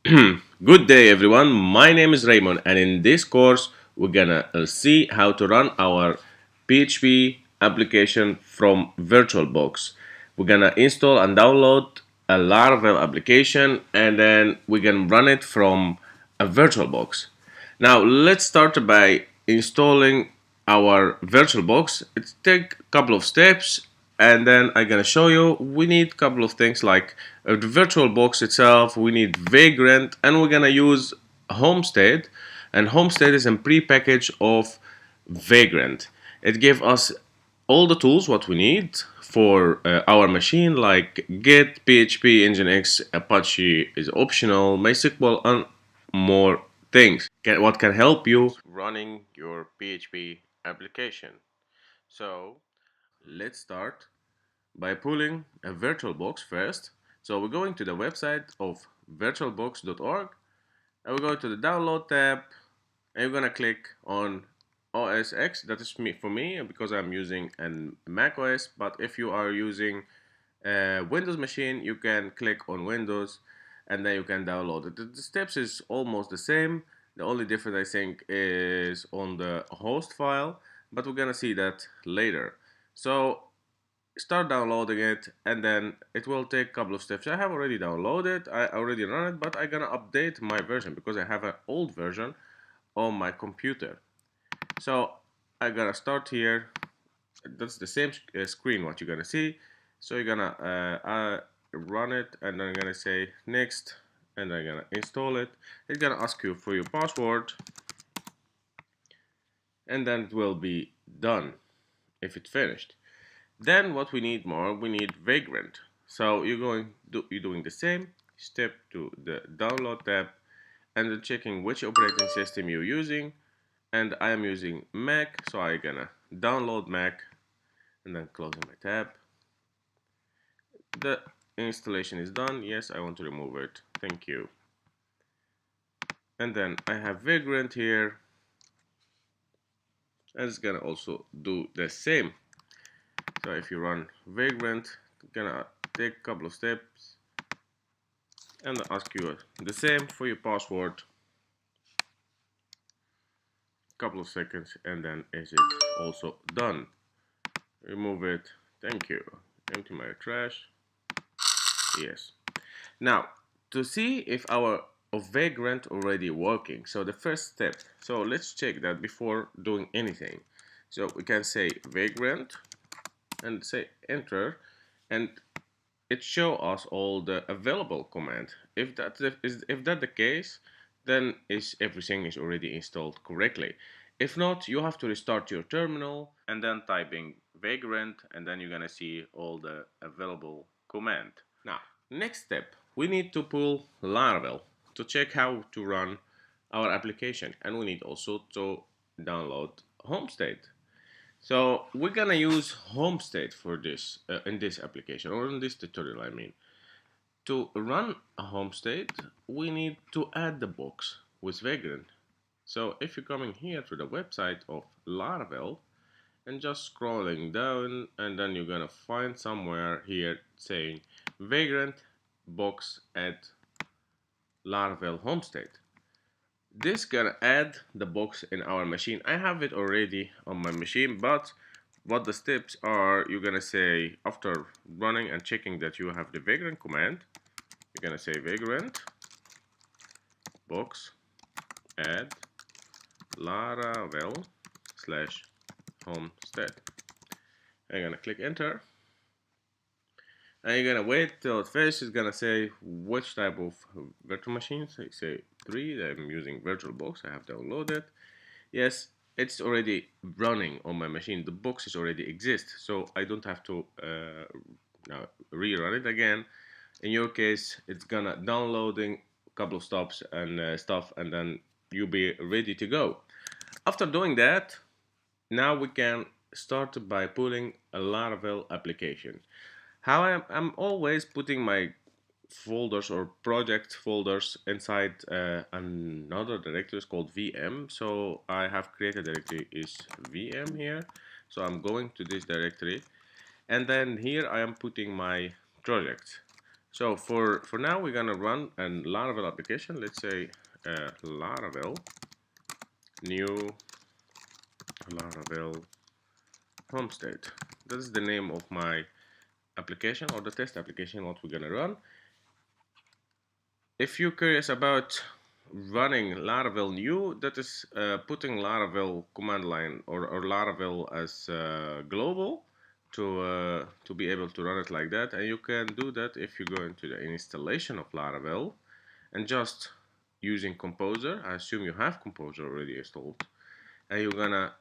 Good day everyone, my name is Raymond and in this course we're gonna see how to run our PHP application from VirtualBox. We're gonna install and download a laravel application and then we can run it from a VirtualBox. Now let's start by installing our VirtualBox. It take a couple of steps and then I'm gonna show you we need a couple of things like the VirtualBox itself, we need vagrant, and we're gonna use homestead, and homestead is a pre-package of vagrant. It gives us all the tools what we need for our machine, like Git, PHP, Nginx, Apache is optional, MySQL, and more things what can help you running your PHP application. So let's start by pulling a VirtualBox first. So we're going to the website of virtualbox.org and we're going to the download tab and you're gonna click on OS X. That is for me because I'm using an macOS, but if you are using a Windows machine, you can click on Windows and then you can download it. The steps is almost the same. The only difference I think is on the host file, but we're gonna see that later. So start downloading it and then it will take a couple of steps. I have already downloaded, I already run it, but I'm gonna update my version because I have an old version on my computer. So I gotta start here. That's the same screen what you're gonna see. So you're gonna run it and then I'm gonna say next and I'm gonna install it. It's gonna ask you for your password and then it will be done if it's finished. Then what we need more, we need vagrant. So you're doing the same step to the download tab and then checking which operating system you're using. And I am using Mac, so I'm gonna download Mac and then closing my tab. The installation is done. Yes, I want to remove it. Thank you. And then I have vagrant here, and it's gonna also do the same. So if you run vagrant, it's gonna take a couple of steps and ask you the same for your password. Couple of seconds and then is it also done. Remove it. Thank you. Empty my trash. Yes. Now to see if our vagrant already working, so the first step, so let's check that before doing anything. So we can say vagrant and say enter, and it show us all the available command. If that the case, then everything is already installed correctly. If not, you have to restart your terminal and then typing vagrant and then you're gonna see all the available command. Now, next step, we need to pull laravel to check how to run our application, and we need also to download homestead. So we're gonna use homestead for this in this application or in this tutorial. I mean, to run a homestead, we need to add the box with vagrant. So if you're coming here to the website of laravel and just scrolling down, and then you're gonna find somewhere here saying vagrant box add laravel homestead. This gonna add the box in our machine. I have it already on my machine, but what the steps are, you're gonna say after running and checking that you have the vagrant command, you're gonna say vagrant box add laravel slash homestead. I'm gonna click enter and you're gonna wait till it finishes. It's gonna say which type of virtual machine. So you say 3. I'm using VirtualBox. I have downloaded. Yes, it's already running on my machine. The box is already exists, so I don't have to now rerun it again. In your case, it's gonna downloading a couple of stops and stuff, and then you'll be ready to go. After doing that, now we can start by pulling a Laravel application. How I'm always putting my folders or project folders inside another directory is called VM. So I have created a directory is VM here. So I'm going to this directory and then here I am putting my projects. So for now, we're gonna run a Laravel application. Let's say Laravel new Laravel homestead. That's the name of my application or the test application what we're gonna run. If you're curious about running Laravel new, that is putting Laravel command line or Laravel as global to be able to run it like that. And you can do that if you go into the installation of Laravel and just using Composer. I assume you have Composer already installed, and you're gonna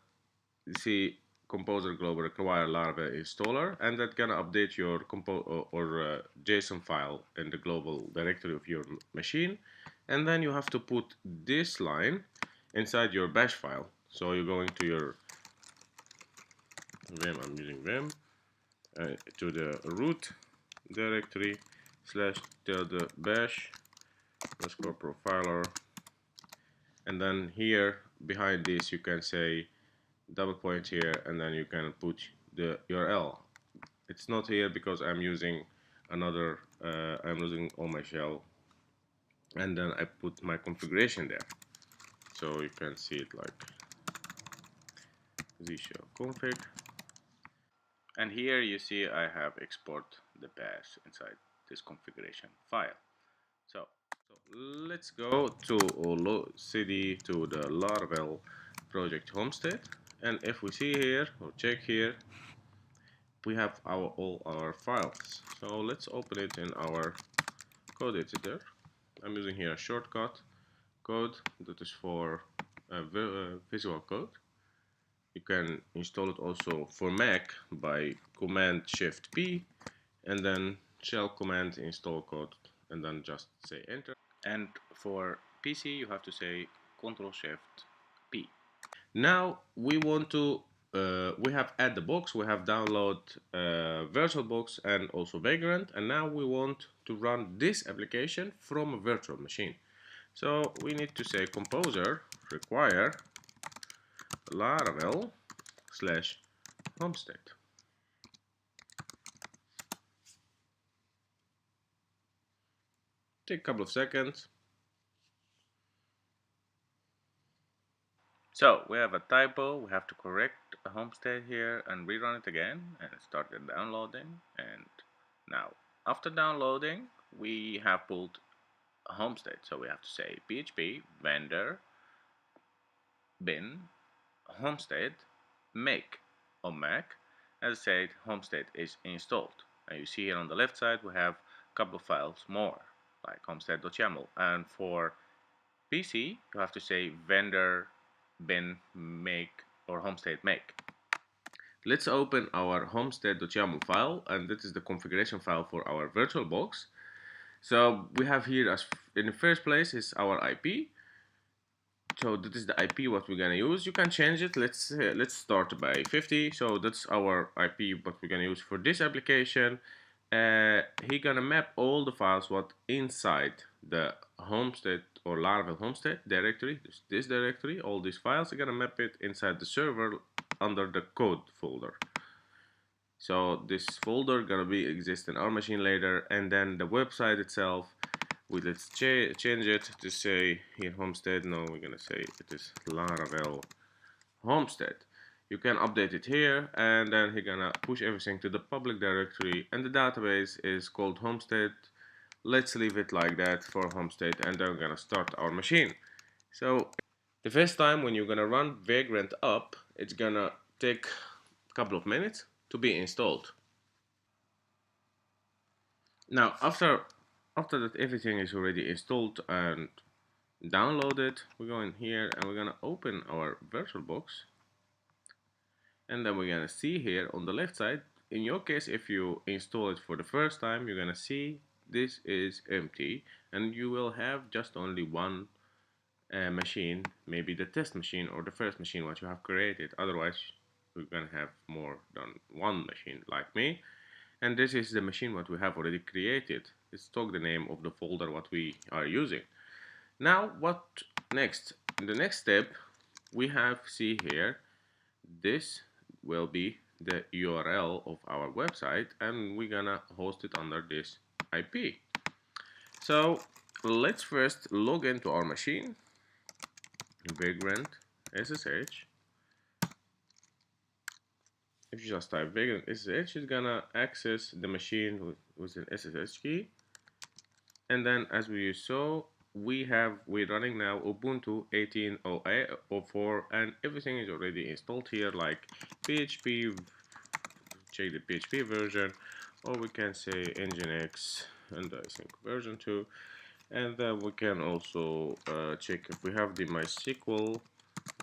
see Composer global require Laravel installer, and that's gonna update your JSON file in the global directory of your machine. And then you have to put this line inside your bash file. So you're going to your vim, I'm using vim, to the root directory slash tilde bash underscore profiler, and then here behind this you can say double point here, and then you can put the URL. It's not here because I'm using another, I'm using all my shell, and then I put my configuration there. So you can see it like z shell config. And here you see I have export the bash inside this configuration file. So let's go to cd to the Laravel project homestead, and if we see here or check here, we have all our files. So let's open it in our code editor. I'm using here a shortcut code that is for Visual Code. You can install it also for Mac by Command Shift P, and then shell command install code, and then just say enter. And for PC you have to say Ctrl Shift P. Now we want to we have add the box, we have download virtualbox and also vagrant, and now we want to run this application from a virtual machine. So we need to say composer require laravel slash homestead. Take a couple of seconds. So we have a typo, we have to correct a homestead here and rerun it again and start the downloading. And now after downloading we have pulled a homestead, so we have to say php vendor bin homestead make on Mac. As I said, homestead is installed, and you see here on the left side we have a couple of files more like homestead.yaml, and for PC you have to say vendor bin make or homestead make. Let's open our homestead.yaml file, and this is the configuration file for our VirtualBox. So we have here, as in the first place, is our IP. So that is the IP what we're gonna use. You can change it. Let's start by 50. So that's our IP what we're gonna use for this application. He gonna map all the files what inside the homestead or Laravel homestead directory. This directory, all these files, are gonna map it inside the server under the code folder. So this folder gonna be exist in our machine later, and then the website itself, let's change it to say here homestead. No, we're gonna say it is Laravel homestead. You can update it here, and then he's gonna push everything to the public directory, and the database is called homestead. Let's leave it like that for homestead, and then we're gonna start our machine. So the first time when you're gonna run vagrant up, it's gonna take a couple of minutes to be installed. Now after that everything is already installed and downloaded, we go in here and we're gonna open our VirtualBox, and then we're gonna see here on the left side, in your case if you install it for the first time, you're gonna see this is empty and you will have just only one machine, maybe the test machine or the first machine what you have created. Otherwise we're gonna have more than one machine like me, and this is the machine what we have already created. Let's talk the name of the folder what we are using. Now what next? In the next step we have, see here, this will be the URL of our website, and we're gonna host it under this IP. So let's first log into our machine, vagrant SSH. If you just type vagrant SSH, it's gonna access the machine with an SSH key. And then as we saw, we're running now Ubuntu 18.04 and everything is already installed here, like PHP, check the PHP version, or we can say Nginx and I think version 2. And then we can also check if we have the MySQL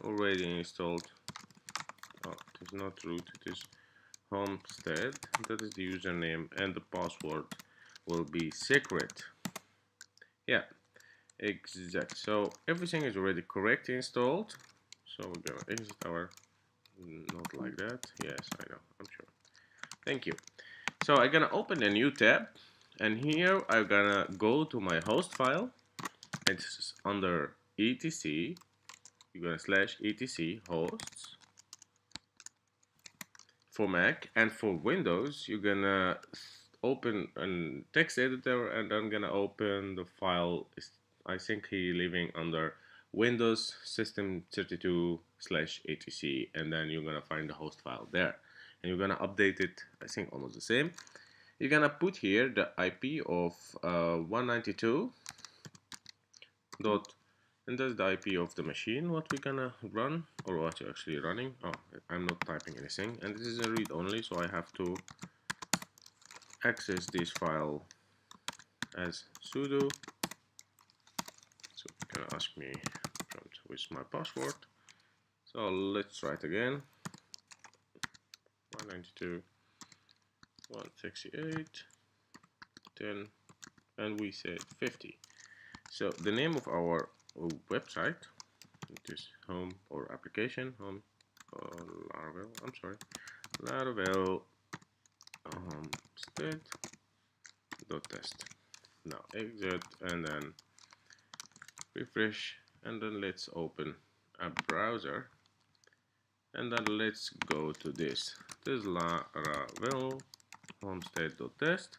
already installed. Oh, it is not root, it is homestead. That is the username, and the password will be secret. Yeah, exact. So everything is already correctly installed. So we're gonna exit our, not like that. Yes, I know, I'm sure. Thank you. So I'm gonna open a new tab, and here I'm gonna go to my host file. It's under etc. You're gonna slash etc hosts for Mac, and for Windows you're gonna open a text editor, and I'm gonna open the file. I think he living under Windows System 32 slash etc, and then you're gonna find the host file there, and you're gonna update it. I think almost the same. You're gonna put here the IP of 192 dot, and that's the IP of the machine what we're gonna run, or what you're actually running. Oh, I'm not typing anything, and this is a read only, so I have to access this file as sudo. So it's gonna ask me with my password. So let's try it again. 192 168 10, and we said 50. So the name of our website, it is home or application, home laravel, I'm sorry, laravel homestead.test. Now exit and then refresh, and then let's open a browser, and then let's go to this is laravel homestead.test.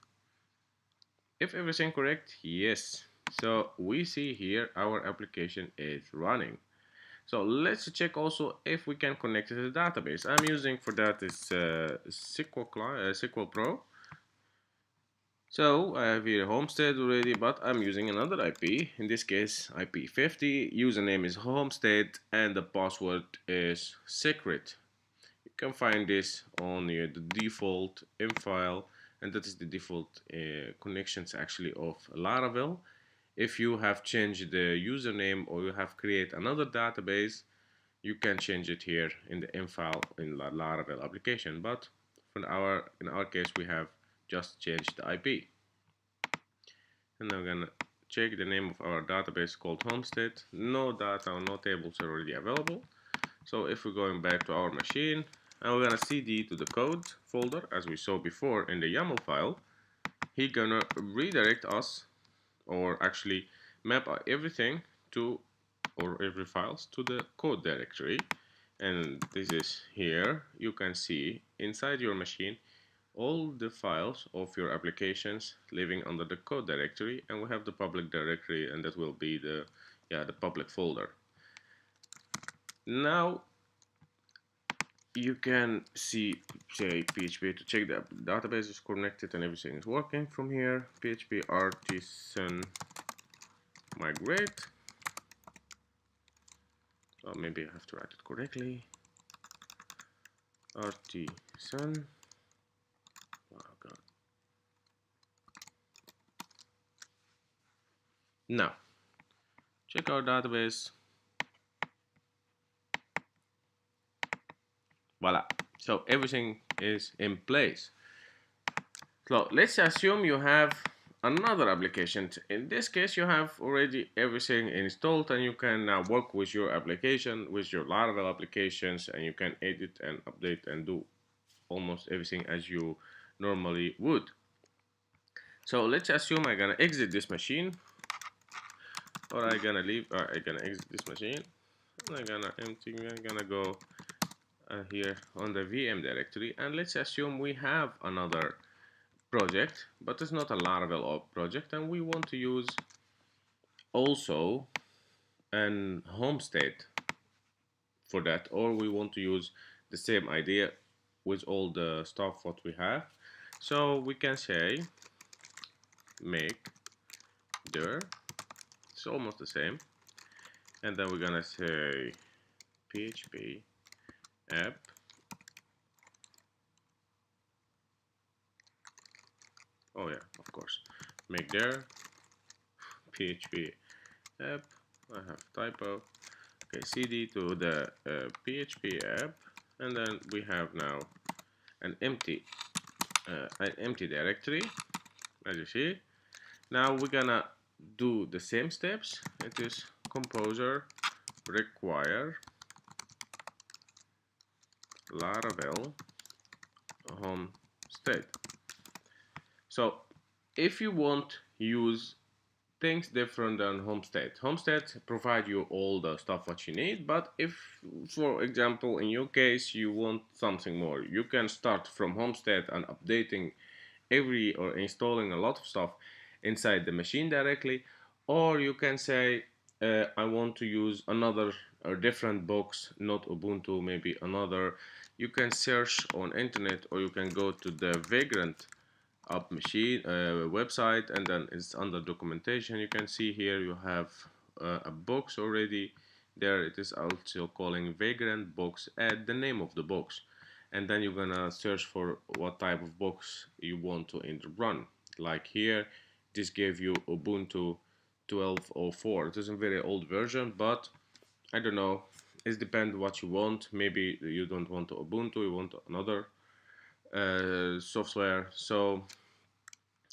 If everything correct, yes. So we see here our application is running. So let's check also if we can connect to the database. I'm using for that is SQL Pro. So I have here Homestead already, but I'm using another IP. In this case, IP 50. Username is Homestead, and the password is secret. You can find this on the default in file, and that is the default connections actually of Laravel. If you have changed the username or you have created another database, you can change it here in the in file in the Laravel application. But in our case, we have just changed the IP. And I'm gonna check the name of our database called Homestead. No data or no tables are already available. So if we're going back to our machine, and we're gonna cd to the code folder as we saw before in the YAML file, he's gonna redirect us, or actually map everything to, or every files to the code directory. And this is here. You can see inside your machine all the files of your applications living under the code directory, and we have the public directory, and that will be the public folder. Now you can see, say, PHP to check the database is connected and everything is working from here. PHP artisan migrate. Oh, maybe I have to write it correctly. Artisan. Oh God. Now check our database. Voila. So everything is in place. So let's assume you have another application. In this case, you have already everything installed, and you can now work with your application, with your Laravel applications, and you can edit and update and do almost everything as you normally would. So let's assume I'm gonna exit this machine, or I'm gonna leave, or I'm gonna exit this machine, and I'm gonna empty, I'm gonna go here on the VM directory, and let's assume we have another project, but it's not a laravel project, and we want to use also an homestead for that, or we want to use the same idea with all the stuff what we have. So we can say make dir, it's almost the same, and then we're gonna say php app, oh yeah, of course, make dir php app, I have typo, okay, cd to the php app, and then we have now an empty directory, as you see. Now we're gonna do the same steps. It is composer require laravel homestead. So if you want use things different than homestead, homestead provide you all the stuff what you need, but if for example in your case you want something more, you can start from homestead and updating every or installing a lot of stuff inside the machine directly, or you can say I want to use another or different box, not Ubuntu, maybe another. You can search on internet, or you can go to the vagrant app machine website, and then it's under documentation. You can see here you have a box already there. It is also calling vagrant box, add the name of the box, and then you're gonna search for what type of box you want to run. Like here, this gave you Ubuntu 12.04. It is a very old version, but I don't know, it depends what you want. Maybe you don't want Ubuntu, you want another software, so,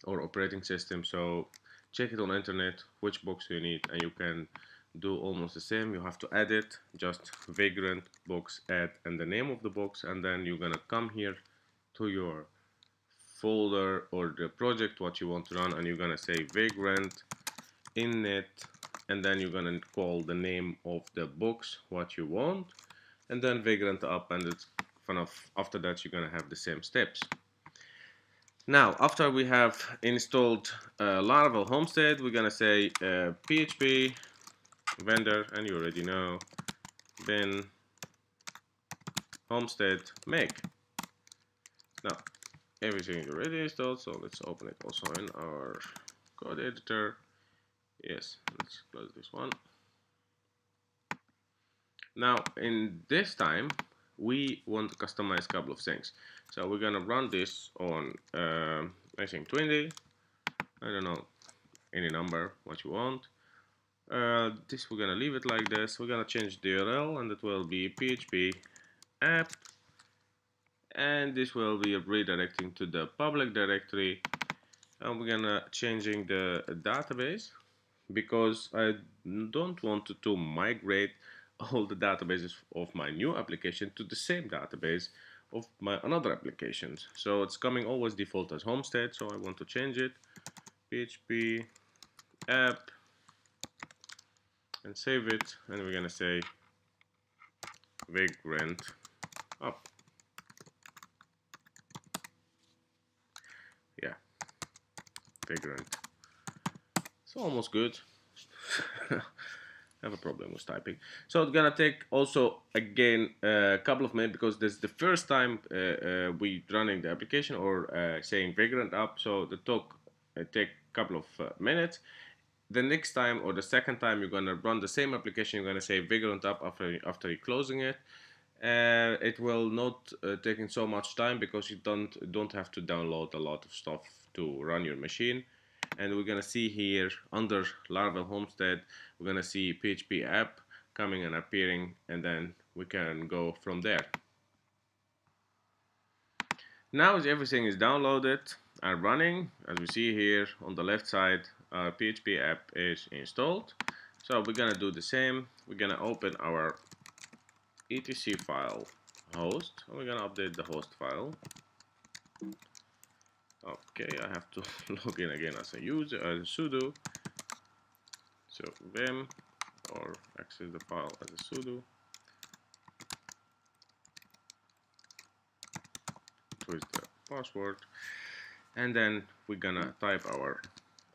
or operating system. So check it on internet which box you need, and you can do almost the same. You have to add it, just vagrant box add and the name of the box, and then you're gonna come here to your folder or the project what you want to run, and you're gonna say vagrant init, and then you're gonna call the name of the box what you want, and then vagrant up, and it's kind of after that you're gonna have the same steps. Now, after we have installed Laravel Homestead, we're gonna say PHP vendor, and you already know, bin homestead make. Now, everything is already installed, so let's open it also in our code editor. Yes, let's close this one. Now, in this time, we want to customize a couple of things. So we're gonna run this on, I think 20. I don't know, any number what you want. This we're gonna leave it like this. We're gonna change the URL, and it will be PHP app, and this will be redirecting to the public directory. And we're gonna changing the database, because I don't want to migrate all the databases of my new application to the same database of my another applications. So it's coming always default as homestead, so I want to change it, PHP app, and save it, and we're gonna say vagrant up. Yeah, vagrant. It's almost good. I have a problem with typing, so it's gonna take also again a couple of minutes, because this is the first time we running the application, or saying vagrant up, so the talk take a couple of minutes. The next time or the second time you're gonna run the same application, you're gonna say vagrant up after you're closing it. It will not taking so much time, because you don't have to download a lot of stuff to run your machine. And we're gonna see here under Laravel Homestead, we're gonna see PHP app coming and appearing, and then we can go from there. Now everything is downloaded and running, as we see here on the left side, our PHP app is installed. So we're gonna do the same. We're gonna open our etc file host, and we're gonna update the host file. Okay, I have to log in again as a user, as a sudo. So vim, or access the file as a sudo with the password. and then we're gonna type our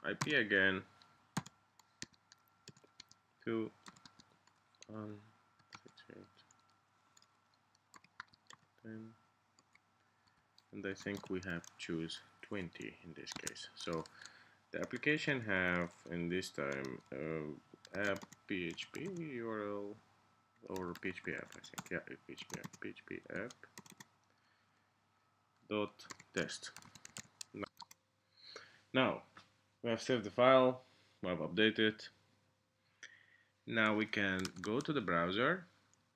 IP again, 2 1 6 8 10, and I think we have to choose 20 in this case. So the application have in this time app PHP URL or PHP app, I think. Yeah, PHP app dot test. Now we have saved the file, we have updated. Now we can go to the browser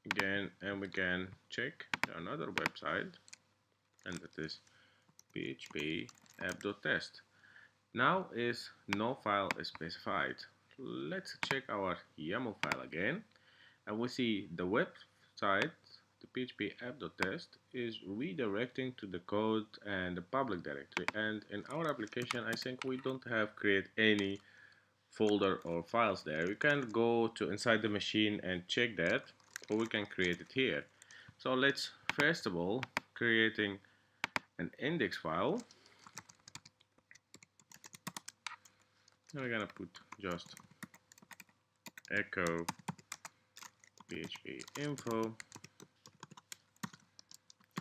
again and we can check another website, and that is PHP app.test. Now is no file is specified. Let's check our YAML file again, and we see the website, the PHP app.test, is redirecting to the code and the public directory. And in our application, I think we don't have create any folder or files there. We can go to inside the machine and check that, or we can create it here. So let's first of all creating an index file. And we're gonna put just echo php info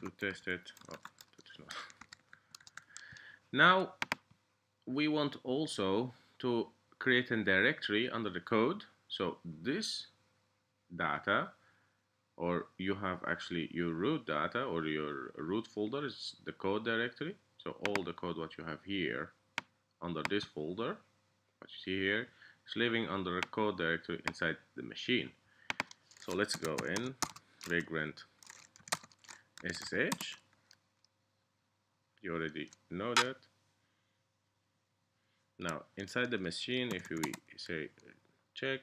to test it. Oh, that's not. Now we want also to create a directory under the code. So this data, or you have actually your root data or your root folder is the code directory. So all the code what you have here under this folder, what you see here, is living under a code directory inside the machine. So let's go in vagrant SSH. You already know that. Now inside the machine, if we say check,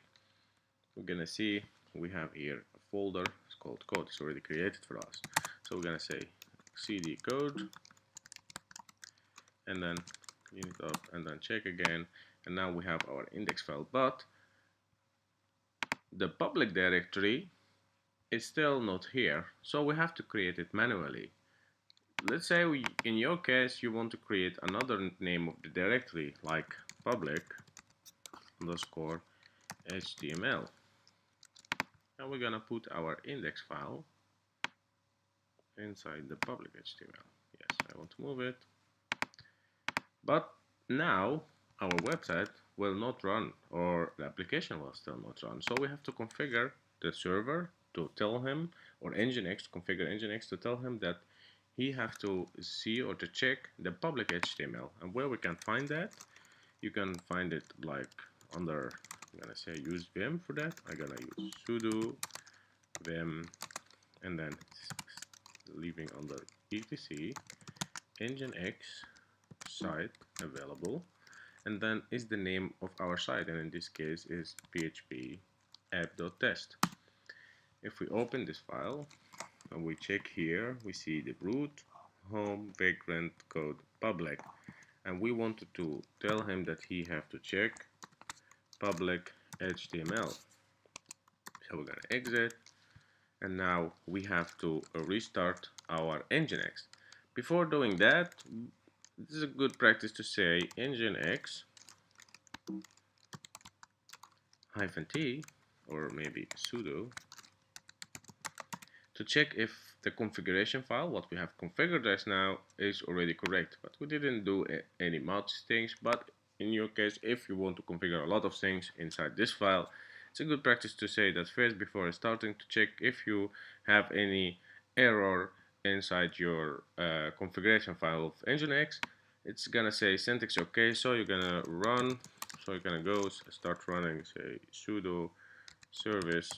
we're gonna see we have here a folder. It's called code. It's already created for us. So we're gonna say cd code, and then clean it up, and then check again. And now we have our index file, but the public directory is still not here. So we have to create it manually. Let's say in your case you want to create another name of the directory like public underscore HTML, and we're gonna put our index file inside the public HTML. Yes, I want to move it, but now our website will not run, or the application will still not run. So we have to configure the server to tell him, or Nginx to configure Nginx to tell him that he have to see or to check the public HTML. And where we can find that, you can find it like under, I'm gonna say use vim for that. I'm gonna use sudo vim, and then leaving under etc nginx site available, and then is the name of our site, and in this case is php app.test. If we open this file and we check here, we see the root, home, vagrant, code, public, and we wanted to tell him that he have to check public HTML. So we're gonna exit, and now we have to restart our Nginx. Before doing that, this is a good practice to say Nginx -t, or maybe sudo, to check if the configuration file, what we have configured just now, is already correct. But we didn't do any much things, but in your case, if you want to configure a lot of things inside this file, it's a good practice to say that first before starting, to check if you have any error inside your configuration file of Nginx. It's gonna say syntax okay, so you're gonna run, so you're gonna go start running, say sudo service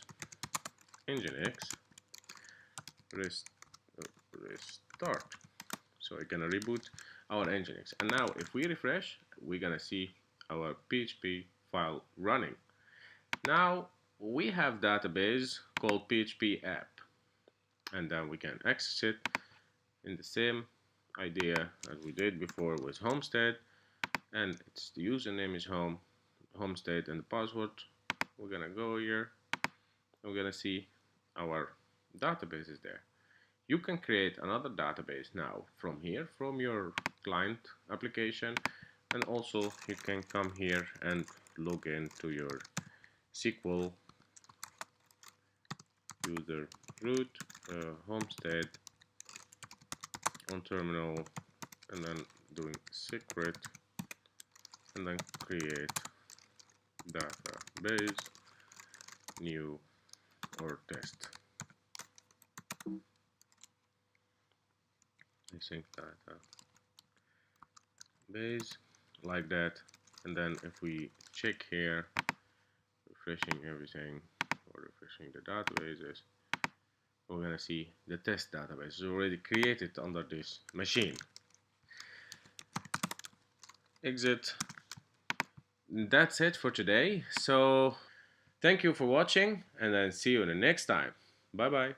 Nginx restart. So we're gonna reboot our Nginx, and now if we refresh, we're gonna see our PHP file running. Now we have database called PHP app, and then we can access it in the same idea as we did before with homestead, and it's the username is homestead, and the password. We're gonna go here, and we're gonna see our database is there. You can create another database now from here, from your client application, and also you can come here and log into your SQL user root homestead on terminal, and then doing secret, and then create database new or test. I think database like that, and then if we check here, refreshing everything or refreshing the databases, we're gonna see the test database is already created under this machine. Exit. That's it for today. So thank you for watching, and then see you the next time. Bye bye.